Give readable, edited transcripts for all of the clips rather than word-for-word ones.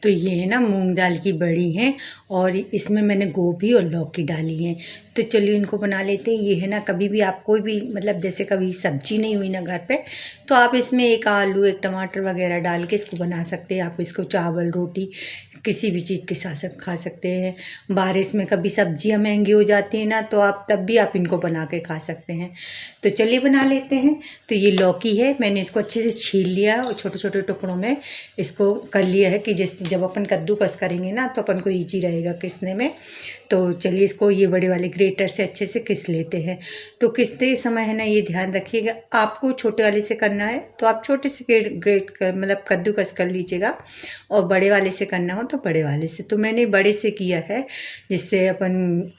तो ये है ना मूंग दाल की बड़ी है और इसमें मैंने गोभी और लौकी डाली है। तो चलिए इनको बना लेते हैं। ये है ना, कभी भी आप कोई भी मतलब जैसे कभी सब्जी नहीं हुई ना घर पे, तो आप इसमें एक आलू एक टमाटर वगैरह डाल के इसको बना सकते हैं। आप इसको चावल रोटी किसी भी चीज़ के साथ खा सकते हैं। बारिश में कभी सब्जियां महंगी हो जाती हैं ना, तो आप तब भी आप इनको बना के खा सकते हैं। तो चलिए बना लेते हैं। तो ये लौकी है, मैंने इसको अच्छे से छील लिया और छोटे छोटे टुकड़ों में इसको कर लिया है कि जैसे जब अपन कद्दूकस करेंगे ना तो अपन को ईजी रहेगा किसने में। तो चलिए इसको ये बड़े वाले ग्रेटर से अच्छे से किस लेते हैं। तो किसते समय है ना, ये ध्यान रखिएगा, आपको छोटे वाले से करना है तो आप छोटे से ग्रेट कर मतलब कद्दूकस कर लीजिएगा, और बड़े वाले से करना हो तो बड़े वाले से। तो मैंने बड़े से किया है, जिससे अपन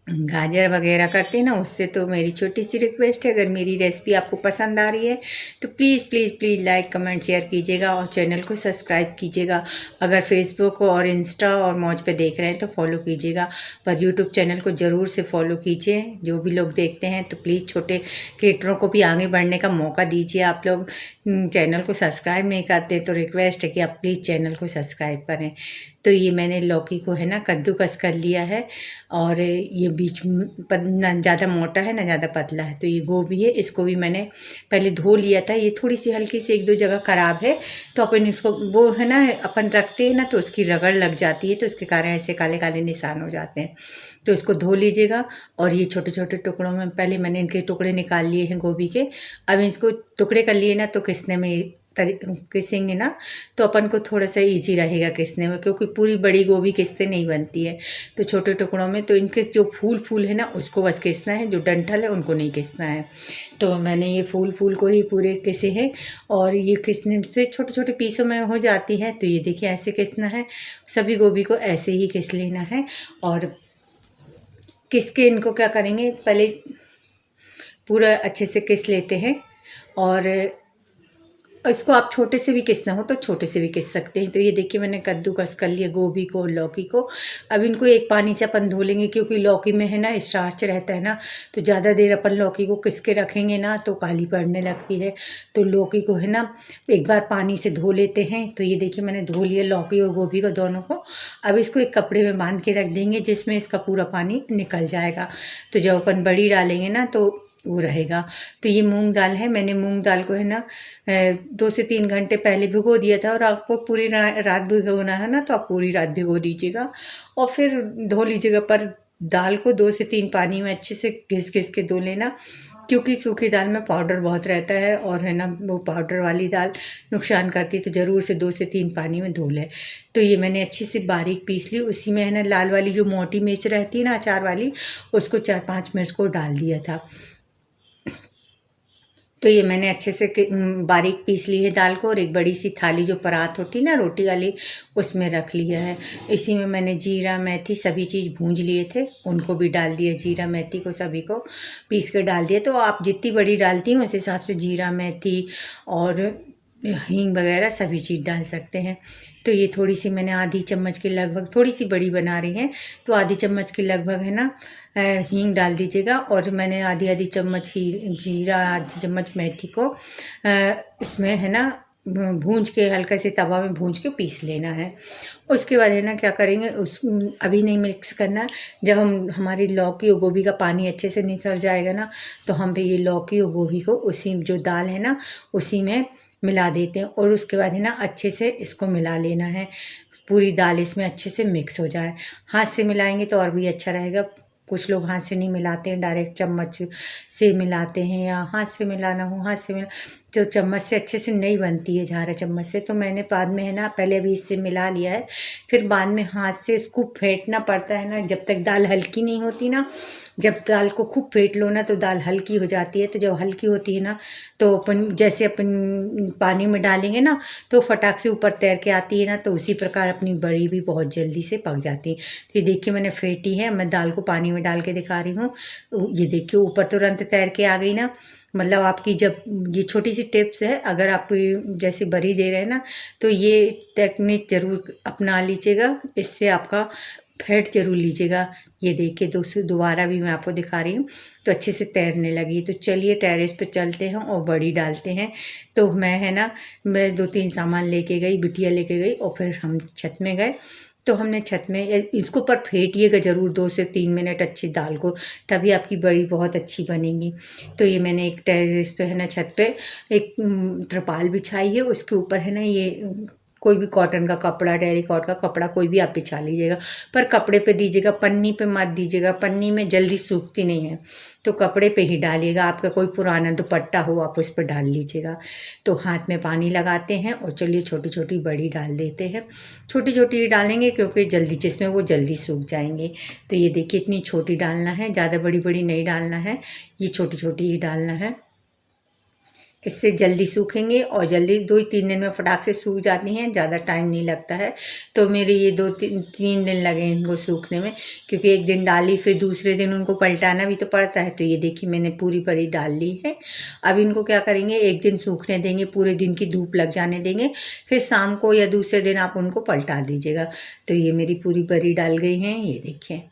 गाजर वगैरह करते हैं ना उससे। तो मेरी छोटी सी रिक्वेस्ट है, अगर मेरी रेसिपी आपको पसंद आ रही है तो please please please like comment share कीजिएगा और चैनल को सब्सक्राइब कीजिएगा। अगर फेसबुक और इंस्टा और मौज पे देख रहे हैं तो फॉलो कीजिएगा, पर यूट्यूब चैनल को ज़रूर से फॉलो कीजिए। जो भी लोग देखते हैं तो प्लीज़ छोटे क्रिएटरों को भी आगे बढ़ने का मौका दीजिए। आप लोग चैनल को सब्सक्राइब नहीं करते तो रिक्वेस्ट है कि आप प्लीज़ चैनल को सब्सक्राइब करें। तो ये मैंने लौकी को है ना कद्दूकस कर लिया है, और ये बीच ना ज़्यादा मोटा है ना ज़्यादा पतला है। तो ये गोभी है, इसको भी मैंने पहले धो लिया था। ये थोड़ी सी हल्की सी एक दो जगह ख़राब है, तो अपन इसको वो है ना अपन रखते हैं ना तो उसकी रगड़ लग जाती है, तो उसके कारण ऐसे काले काले निशान हो जाते हैं। तो इसको धो लीजिएगा। और ये छोटे छोटे टुकड़ों में पहले मैंने इनके टुकड़े निकाल लिए हैं गोभी के। अब इसको टुकड़े कर लिए ना तो किसने में किसेंगे ना तो अपन को थोड़ा सा इजी रहेगा किसने में, क्योंकि पूरी बड़ी गोभी किसते नहीं बनती है। तो छोटे टुकड़ों में तो इनके जो फूल फूल है ना उसको बस किसना है, जो डंठल है उनको नहीं किसना है। तो मैंने ये फूल फूल को ही पूरे किसे हैं, और ये किसने से छोटे छोटे पीसों में हो जाती है। तो ये देखिए ऐसे किसना है, सभी गोभी को ऐसे ही किस लेना है। और किसके इनको क्या करेंगे, पहले पूरा अच्छे से किस लेते हैं। और इसको आप छोटे से भी किसना हो तो छोटे से भी किस सकते हैं। तो ये देखिए मैंने कद्दूकस कर लिया गोभी को और लौकी को। अब इनको एक पानी से अपन धो लेंगे, क्योंकि लौकी में है ना स्टार्च रहता है ना, तो ज़्यादा देर अपन लौकी को किस के रखेंगे ना तो काली पड़ने लगती है। तो लौकी को है ना एक बार पानी से धो लेते हैं। तो ये देखिए मैंने धो लिया लौकी और गोभी को दोनों को। अब इसको एक कपड़े में बांध के रख देंगे जिसमें इसका पूरा पानी निकल जाएगा। तो जब अपन बड़ी डालेंगे ना तो वो रहेगा। तो ये मूंग दाल है, मैंने मूंग दाल को है ना 2 से 3 घंटे पहले भिगो दिया था। और आपको पूरी रात भिगोना है ना तो आप पूरी रात भिगो दीजिएगा और फिर धो लीजिएगा। पर दाल को 2 से 3 पानी में अच्छे से घिस घिस के धो लेना, क्योंकि सूखी दाल में पाउडर बहुत रहता है और है ना वो पाउडर वाली दाल नुकसान करती है। तो ज़रूर से 2 से 3 पानी में धो लें। तो ये मैंने अच्छी से बारीक पीस ली। उसी में है ना लाल वाली जो मोटी मिर्च रहती है ना अचार वाली, उसको 4-5 मिर्च को डाल दिया था। तो ये मैंने अच्छे से बारीक पीस ली है दाल को, और एक बड़ी सी थाली जो परात होती है ना रोटी वाली उसमें रख लिया है। इसी में मैंने जीरा मेथी सभी चीज़ भूंज लिए थे, उनको भी डाल दिया। जीरा मेथी को सभी को पीस कर डाल दिया। तो आप जितनी बड़ी डालती हैं उस हिसाब से जीरा मेथी और हींग वगैरह सभी चीज़ डाल सकते हैं। तो ये थोड़ी सी मैंने आधी चम्मच के लगभग, थोड़ी सी बड़ी बना रही हैं तो आधी चम्मच के लगभग है ना हींग डाल दीजिएगा। और मैंने आधी आधी चम्मच ही जीरा, आधी चम्मच मेथी को इसमें है ना भूंज के हल्का से तवा में भूंज के पीस लेना है। उसके बाद है ना क्या करेंगे, उस अभी नहीं मिक्स करना। जब हमारी लौकी और गोभी का पानी अच्छे से निखर जाएगा ना तो हम भी ये लौकी और गोभी को उसी जो दाल है ना उसी में मिला देते हैं। और उसके बाद है ना अच्छे से इसको मिला लेना है, पूरी दाल इसमें अच्छे से मिक्स हो जाए। हाथ से मिलाएंगे तो और भी अच्छा रहेगा। कुछ लोग हाथ से नहीं मिलाते हैं, डायरेक्ट चम्मच से मिलाते हैं, या हाथ से मिलाना हो हाथ से मिला तो चम्मच से अच्छे से नहीं बनती है झारा चम्मच से। तो मैंने बाद में है ना पहले अभी इससे मिला लिया है, फिर बाद में हाथ से इसको फेंटना पड़ता है ना, जब तक दाल हल्की नहीं होती ना। जब दाल को खूब फेंट लो ना तो दाल हल्की हो जाती है। तो जब हल्की होती है ना तो अपन जैसे अपन पानी में डालेंगे ना तो फटाक से ऊपर तैर के आती है ना, तो उसी प्रकार अपनी बड़ी भी बहुत जल्दी से पक जाती है। तो ये देखिए मैंने फेंटी है, मैं दाल को पानी में डाल के दिखा रही हूँ। ये देखिए ऊपर तुरंत तैर के आ गई ना। मतलब आपकी जब ये छोटी सी टिप्स है, अगर आप जैसे बरी दे रहे हैं ना, तो ये टेक्निक ज़रूर अपना लीजिएगा, इससे आपका फैट ज़रूर लीजिएगा। ये देखिए दोबारा भी मैं आपको दिखा रही हूँ, तो अच्छे से तैरने लगी। तो चलिए टेरेस पे चलते हैं और बड़ी डालते हैं। तो मैं है ना, मैं 2-3 सामान लेके गई, बिटिया लेके गई और फिर हम छत में गए। तो हमने छत में इसको पर फेंटिएगा ज़रूर 2 से 3 मिनट अच्छी दाल को, तभी आपकी बड़ी बहुत अच्छी बनेगी। तो ये मैंने एक टेरेस पे है ना, छत पे एक त्रिपाल बिछाई है, उसके ऊपर है ना ये कोई भी कॉटन का कपड़ा, टेरिकॉट का कपड़ा कोई भी आप बिछा लीजिएगा, पर कपड़े पे दीजिएगा, पन्नी पे मत दीजिएगा, पन्नी में जल्दी सूखती नहीं है। तो कपड़े पे ही डालिएगा, आपका कोई पुराना दुपट्टा हो आप उस पर डाल लीजिएगा। तो हाथ में पानी लगाते हैं और चलिए छोटी छोटी बड़ी डाल देते हैं। छोटी छोटी ही डालेंगे क्योंकि जल्दी जिसमें वो जल्दी सूख जाएंगे। तो ये देखिए इतनी छोटी डालना है, ज़्यादा बड़ी बड़ी नहीं डालना है, ये छोटी छोटी ही डालना है। इससे जल्दी सूखेंगे और जल्दी 2-3 दिन में फटाक से सूख जाती हैं, ज़्यादा टाइम नहीं लगता है। तो मेरे ये 2-3 दिन लगे इनको सूखने में, क्योंकि एक दिन डाली फिर दूसरे दिन उनको पलटाना भी तो पड़ता है। तो ये देखिए मैंने पूरी बड़ी डाल ली है। अब इनको क्या करेंगे, एक दिन सूखने देंगे, पूरे दिन की धूप लग जाने देंगे, फिर शाम को या दूसरे दिन आप उनको पलटा दीजिएगा। तो ये मेरी पूरी बड़ी डाल गई हैं, ये देखिए।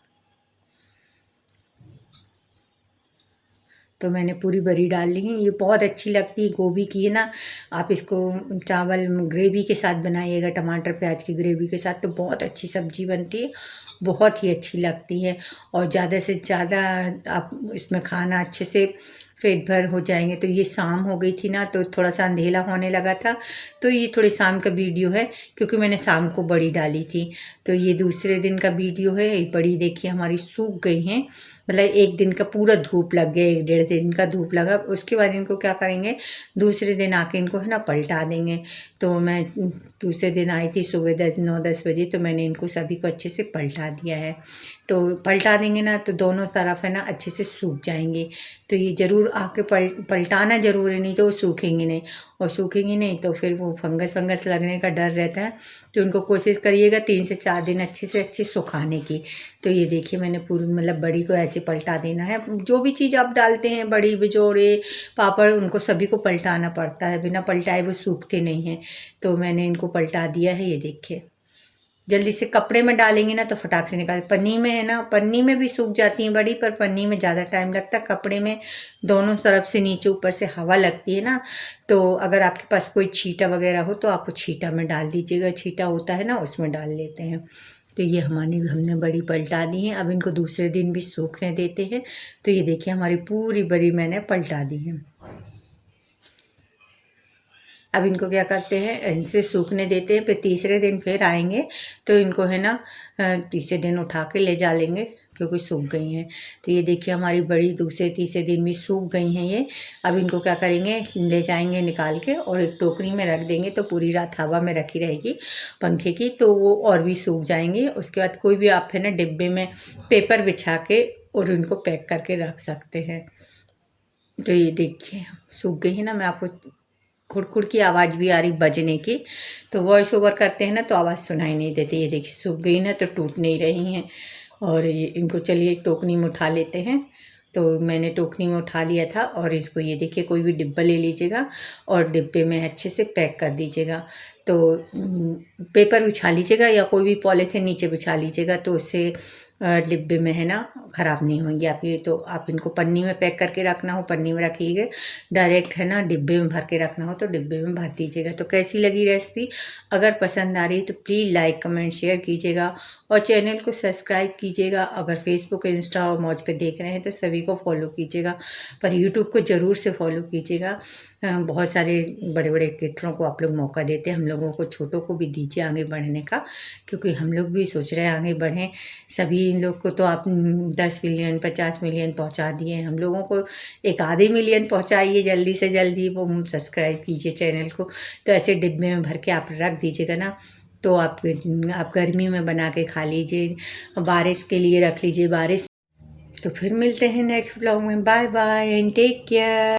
तो मैंने पूरी बरी डाल ली है, ये बहुत अच्छी लगती है गोभी की है ना। आप इसको चावल ग्रेवी के साथ बनाइएगा, टमाटर प्याज की ग्रेवी के साथ, तो बहुत अच्छी सब्जी बनती है, बहुत ही अच्छी लगती है। और ज़्यादा से ज़्यादा आप इसमें खाना अच्छे से पेट भर हो जाएंगे। तो ये शाम हो गई थी ना, तो थोड़ा सा अंधेरा होने लगा था, तो ये थोड़ी शाम का वीडियो है, क्योंकि मैंने शाम को बड़ी डाली थी। तो ये दूसरे दिन का वीडियो है। ये बड़ी देखिए हमारी सूख गई हैं, मतलब एक दिन का पूरा धूप लग गया, 1-1.5 दिन का धूप लगा। उसके बाद इनको क्या करेंगे, दूसरे दिन आके इनको है ना पलटा देंगे। तो मैं दूसरे दिन आई थी सुबह 9-10 बजे, तो मैंने इनको सभी को अच्छे से पलटा दिया है। तो पलटा देंगे ना, तो दोनों तरफ है ना अच्छे से सूख जाएंगे। तो ये ज़रूर आके पलटाना ज़रूर है, नहीं तो वो सूखेंगे नहीं, और सूखेंगे नहीं तो फिर वो फंगस लगने का डर रहता है। तो उनको कोशिश करिएगा 3 से 4 दिन अच्छे से अच्छे सुखाने की। तो ये देखिए मैंने पूरी मतलब बड़ी को ऐसे पलटा देना है। जो भी चीज़ आप डालते हैं, बड़ी बिजोड़े पापड़, उनको सभी को पलटाना पड़ता है, बिना पलटाए वो सूखते नहीं हैं। तो मैंने इनको पलटा दिया है, ये देखिए। जल्दी से कपड़े में डालेंगे ना तो फटाक से निकाल, पन्नी में है ना, पन्नी में भी सूख जाती हैं बड़ी, पर पन्नी में ज़्यादा टाइम लगता है। कपड़े में दोनों तरफ से नीचे ऊपर से हवा लगती है ना, तो अगर आपके पास कोई छीटा वगैरह हो तो आप वो छीटा में डाल दीजिएगा, छीटा होता है ना उसमें डाल लेते हैं। तो ये हमने बड़ी पलटा दी है। अब इनको दूसरे दिन भी सूखने देते हैं। तो ये देखिए हमारी पूरी बड़ी मैंने पलटा दी है। अब इनको क्या करते हैं, इनसे सूखने देते हैं, फिर तीसरे दिन फिर आएंगे तो इनको है ना तीसरे दिन उठा के ले जा लेंगे, क्योंकि सूख गई हैं। तो ये देखिए हमारी बड़ी दूसरे तीसरे दिन भी सूख गई हैं ये। अब इनको क्या करेंगे, ले जाएंगे निकाल के और एक टोकरी में रख देंगे, तो पूरी रात हवा में रखी रहेगी पंखे की, तो वो और भी सूख जाएंगे। उसके बाद कोई भी आप है ना डिब्बे में पेपर बिछा के और इनको पैक करके रख सकते हैं। तो ये देखिए सूख गई है ना, मैं आपको खुड़ की आवाज़ भी आ रही बजने की, तो वॉइस ओवर करते हैं ना तो आवाज़ सुनाई नहीं देती। ये देखिए सूख गई ना, तो टूट नहीं रही हैं। और ये इनको चलिए टोकनी में उठा लेते हैं। तो मैंने टोकनी में उठा लिया था, और इसको ये देखिए कोई भी डिब्बा ले लीजिएगा और डिब्बे में अच्छे से पैक कर दीजिएगा। तो पेपर बिछा लीजिएगा या कोई भी पॉलीथिन नीचे बिछा लीजिएगा, तो उससे डिब्बे में है ना ख़राब नहीं होंगी आपकी। तो आप इनको पन्नी में पैक करके रखना हो पन्नी में रखिएगा, डायरेक्ट है ना डिब्बे में भर के रखना हो तो डिब्बे में भर दीजिएगा। तो कैसी लगी रेसिपी, अगर पसंद आ रही तो प्लीज़ लाइक कमेंट शेयर कीजिएगा और चैनल को सब्सक्राइब कीजिएगा। अगर फेसबुक इंस्टा और मौज पे देख रहे हैं तो सभी को फॉलो कीजिएगा, पर यूट्यूब को ज़रूर से फॉलो कीजिएगा। बहुत सारे बड़े बड़े क्रिएटरों को आप लोग मौका देते हैं, हम लोगों को छोटों को भी दीजिए आगे बढ़ने का, क्योंकि हम लोग भी सोच रहे हैं आगे बढ़ें। सभी इन लोग को तो आप 10 मिलियन 50 मिलियन पहुंचा दिए, हम लोगों को एक आधे मिलियन पहुंचाइए जल्दी से जल्दी। वो सब्सक्राइब कीजिए चैनल को। तो ऐसे डिब्बे में भर के आप रख दीजिएगा ना, तो आप गर्मी में बना के खा लीजिए, बारिश के लिए रख लीजिए बारिश। तो फिर मिलते हैं नेक्स्ट व्लॉग में। Bye bye and take care.